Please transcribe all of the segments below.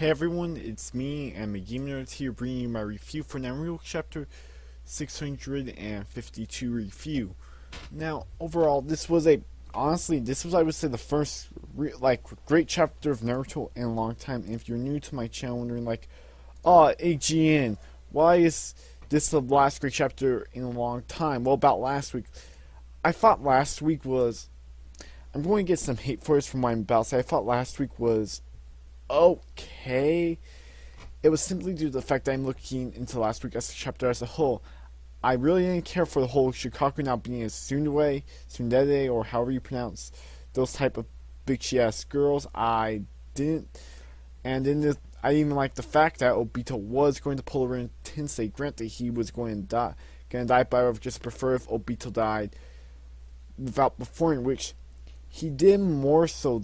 Hey everyone, it's me and McGamer here bringing you my review for Naruto chapter 652 review. Now, overall, this was I would say the first great chapter of Naruto in a long time. And if you're new to my channel wondering AGN, why is this the last great chapter in a long time? Well, about last week, I thought last week was, I'm going to get some hate for this from what I'm about to say. I thought last week was okay. It was simply due to the fact that I'm looking into last week as a chapter as a whole. I really didn't care for the whole Shikaku now being a tsundere, or however you pronounce those type of bitchy-ass girls. I didn't. And then I didn't even like the fact that Obito was going to pull her in Tensei. Granted, he was going to die, but I would just prefer if Obito died without beforehand, which he did more so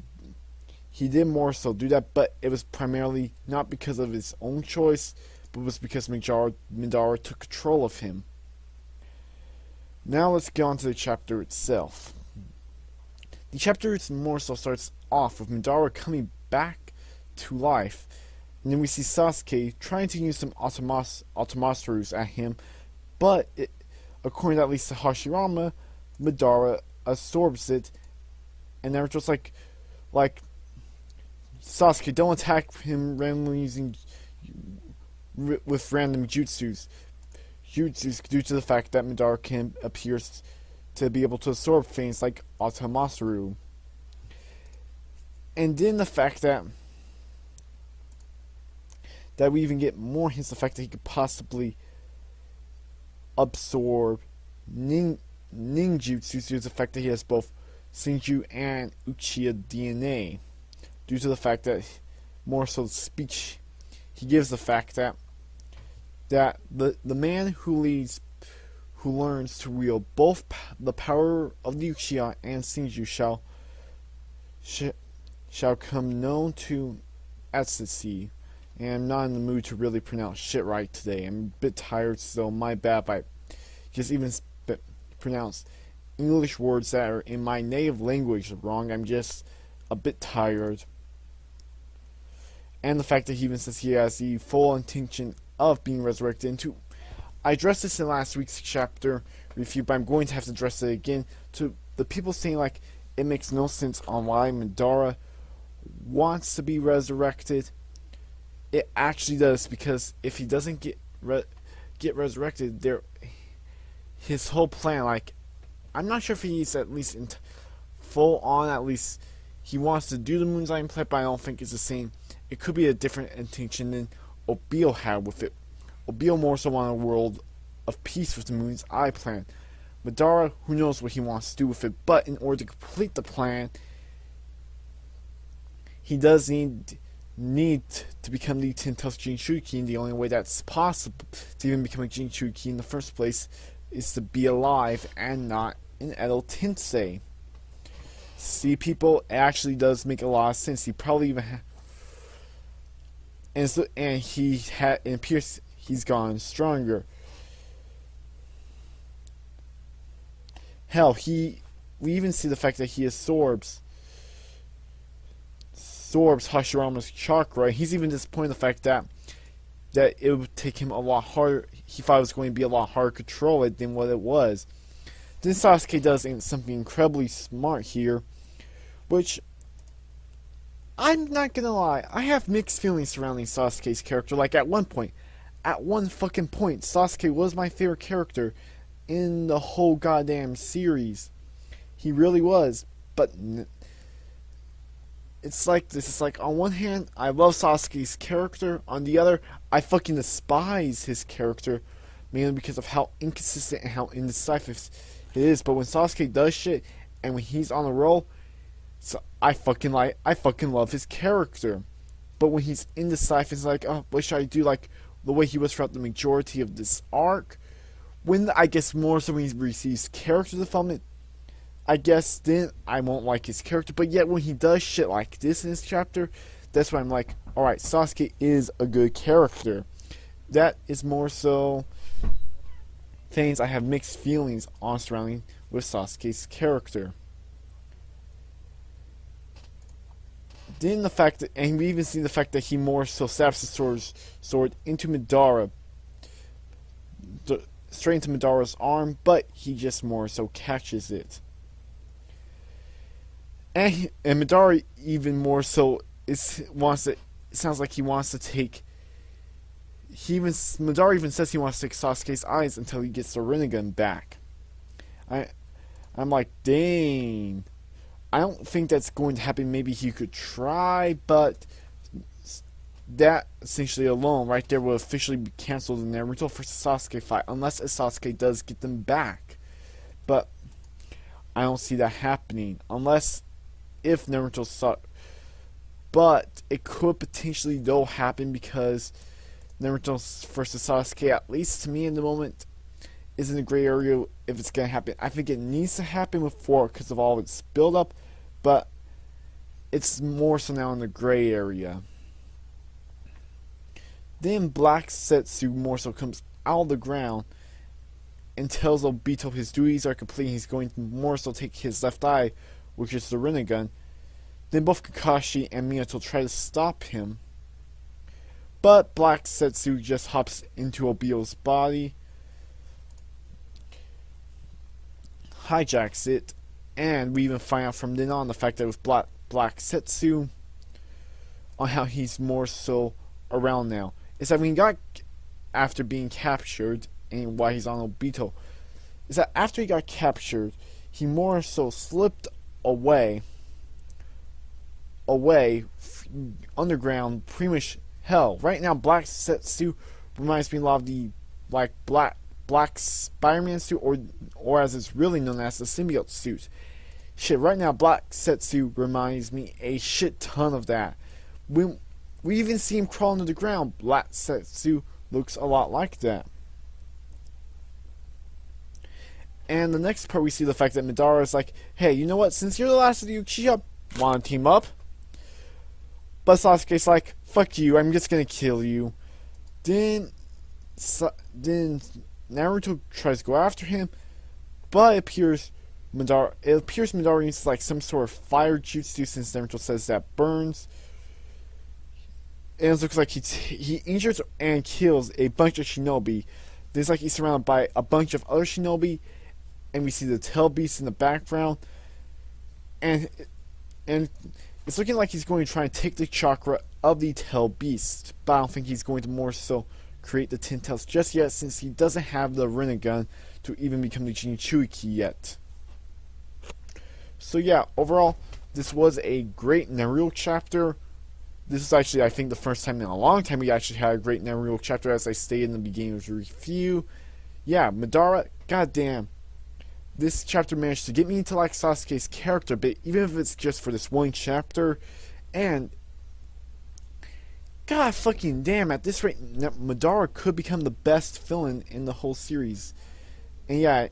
do that, but it was primarily not because of his own choice, but it was because Madara took control of him. Now let's get on to the chapter itself. The chapter more so starts off with Madara coming back to life, and then we see Sasuke trying to use some Automastrus at him, but according to at least to Hashirama, Madara absorbs it, and Naruto's like, Sasuke, don't attack him randomly using with random jutsus due to the fact that Madara appears to be able to absorb things like Automasaru. And then the fact that we even get more hints of the fact that he could possibly absorb ninjutsu due to the fact that he has both Senju and Uchiha DNA. Due to the fact that, more so the speech he gives, the fact that the man who learns to wield both the power of the Uchiha and Senju shall come known to ecstasy. And I'm not in the mood to really pronounce shit right today. I'm a bit tired, so my bad if I just even pronounce English words that are in my native language wrong. I'm just a bit tired. And the fact that he even says he has the full intention of being resurrected into. I addressed this in last week's chapter review, but I'm going to have to address it again to the people saying it makes no sense on why Madara wants to be resurrected. It actually does, because if he doesn't get resurrected, his whole plan, I'm not sure if he's at least full on, at least he wants to do the Moon's Eye plan, but I don't think it's the same. It could be a different intention than Obito had with it. Obito more so wanted a world of peace with the Moon's Eye plan. Madara, who knows what he wants to do with it, but in order to complete the plan, he does need to become the 10th Jinchuriki, and the only way that's possible to even become a Jinchuriki in the first place is to be alive and not in Edo Tensei. See, people, it actually does make a lot of sense. He probably even it appears he's gone stronger. Hell, we even see the fact that he absorbs Hashirama's chakra. He's even disappointed in the fact that it would take him a lot harder. He thought it was going to be a lot harder to control it than what it was. Then Sasuke does something incredibly smart here, which, I'm not gonna lie, I have mixed feelings surrounding Sasuke's character. At one fucking point, Sasuke was my favorite character in the whole goddamn series. He really was. But it's like this. It's like, on one hand, I love Sasuke's character. On the other, I fucking despise his character, mainly because of how inconsistent and how indecisive it is. But when Sasuke does shit, and when he's on a roll, so I fucking love his character. But when he's indecisive, it's like, oh, what should I do? The way he was throughout the majority of this arc. I guess more so when he receives character development, I guess then I won't like his character. But yet when he does shit like this in this chapter, that's why I'm like, alright, Sasuke is a good character. That is more so things I have mixed feelings on surrounding with Sasuke's character. Then the fact that, and we even see the fact that he more so stabs the sword into Madara, straight into Madara's arm, but he just more so catches it. And Madara even more so it sounds like he wants to take. Madara even says he wants to take Sasuke's eyes until he gets the Rinnegan back. I'm like, dang. I don't think that's going to happen. Maybe he could try, but that essentially alone right there will officially be canceled in Naruto versus Sasuke fight, unless Sasuke does get them back. But I don't see that happening unless if Naruto but it could potentially though happen because Naruto versus Sasuke, at least to me in the moment, is in the gray area if it's gonna happen. I think it needs to happen before because of all its build up, but it's more so now in the gray area. Then Black Setsu more so comes out of the ground and tells Obito his duties are complete. He's going to more so take his left eye, which is the Rinnegan. Then both Kakashi and Minato try to stop him, but Black Setsu just hops into Obito's body, hijacks it, and we even find out from then on the fact that it was Black Setsu on how he's more so around now. Is that when he got after being captured and why he's on Obito, is that after he got captured, he more so slipped away underground, pretty much hell. Right now, Black Setsu reminds me a lot of the like Black Spider-Man suit, or as it's really known as the symbiote suit. Shit, right now Black Setsu reminds me a shit ton of that. When we even see him crawl into the ground, Black Setsu looks a lot like that. And the next part we see the fact that Madara is like, hey, you know what, since you're the last of the Uchiha, wanna team up? But Sasuke's like, fuck you, I'm just gonna kill you. Then Naruto tries to go after him, but it appears Madara uses like some sort of fire jutsu, since Naruto says that burns. And it looks like he injures and kills a bunch of shinobi. There's like he's surrounded by a bunch of other shinobi, and we see the tail beast in the background, and it's looking like he's going to try and take the chakra of the tail beast, but I don't think he's going to more so create the 10 tails just yet, since he doesn't have the Rinnegan to even become the Jinchuriki yet. So yeah, overall, this was a great Naruto chapter. This is actually, I think, the first time in a long time we actually had a great Naruto chapter, as I stated in the beginning of the review. Yeah, Madara, goddamn. This chapter managed to get me into like Sasuke's character, but even if it's just for this one chapter, and god fucking damn, at this rate, Madara could become the best villain in the whole series. And yeah,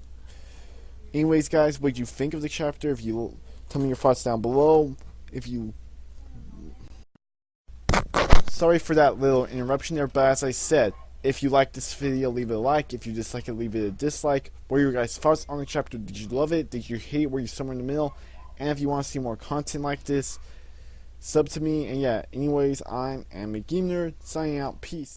anyways guys, what did you think of the chapter? If you tell me your thoughts down below. Sorry for that little interruption there, but as I said, if you like this video, leave it a like. If you dislike it, leave it a dislike. What are your guys' thoughts on the chapter? Did you love it? Did you hate it? Were you somewhere in the middle? And if you want to see more content like this, sub to me. And yeah, anyways, I'm VGchartz, signing out. Peace.